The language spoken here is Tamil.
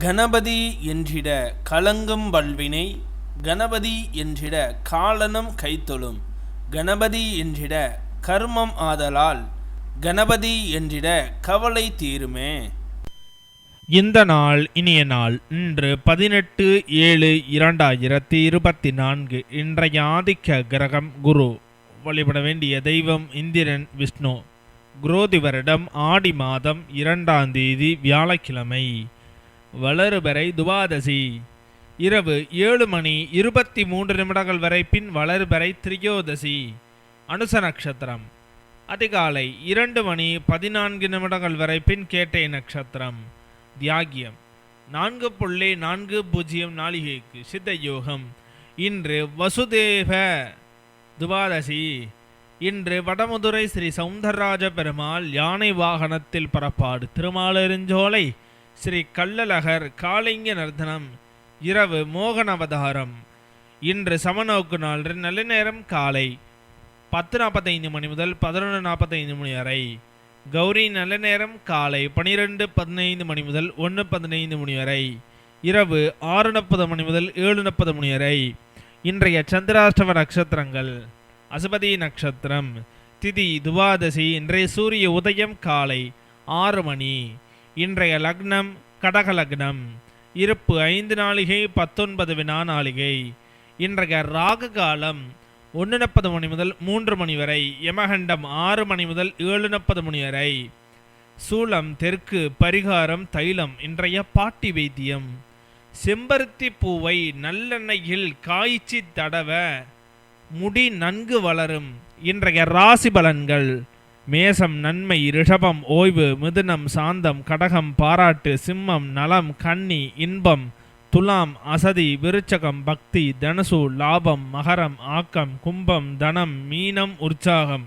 கணபதி என்றிட கலங்கும் வல்வினை, கணபதி என்றிட காலனும் கைத்தொழும், கணபதி என்றிட கர்மம் ஆதலால், கணபதி என்றிட கவலை தீருமே. இந்த நாள் இனிய நாள். இன்று 18/7/2024. இன்றைய ஆதிக்க கிரகம் குரு. வழிபட வேண்டிய தெய்வம் இந்திரன், விஷ்ணு. குரோதி வருடம் ஆடி மாதம் 2ஆம் தேதி வியாழக்கிழமை. வளர்பிறை துவாதசி. இரவு 7:23 வரை பின் வளர்பிறை திரியோதசி. அனுச நட்சத்திரம். அதிகாலை 2:14 வரை பின் கேட்டை நட்சத்திரம். தியாகியம் 4:40 நாளிகைக்கு சித்த யோகம். இன்று வசுதேவ துவாதசி. இன்று வடமதுரை ஸ்ரீ சௌந்தரராஜ பெருமாள் யானை வாகனத்தில் புறப்பாடு. திருமாலிருஞ்சோலை ஸ்ரீ கள்ளழகர் காளிங்க நர்த்தனம். இரவு மோகன அவதாரம். இன்று சமநோக்கு நாள். நல்ல நேரம் காலை 10:45 முதல் 11:45 வரை. கௌரி நல்ல நேரம் காலை 12:15 முதல் 1:15 வரை. இரவு 6:30 முதல் 7:30 வரை. இன்றைய சந்திராஷ்டம நட்சத்திரங்கள். அசுபதி நட்சத்திரம். திதி துவாதசி. இன்றைய சூரிய உதயம் காலை 6 மணி. இன்றைய லக்னம் கடக லக்னம். இருப்பு 5 நாளிகை 19 வினா நாளிகை. இன்றைய ராகு காலம் 1:30 முதல் 3 வரை. யமகண்டம் 6 முதல் 7:30 வரை. சூலம் தெற்கு. பரிகாரம் தைலம். இன்றைய பாட்டி வைத்தியம். செம்பருத்தி பூவை நல்லெண்ணெயில் காய்ச்சி தடவ முடி நன்கு வளரும். இன்றைய ராசி பலன்கள். மேசம் நன்மை, ரிஷபம் ஓய்வு, மிதுனம் சாந்தம், கடகம் பாராட்டு, சிம்மம் நலம், கன்னி இன்பம், துலாம் அசதி, விருச்சகம் பக்தி, தனுசு லாபம், மகரம் ஆக்கம், கும்பம் தனம், மீனம் உற்சாகம்.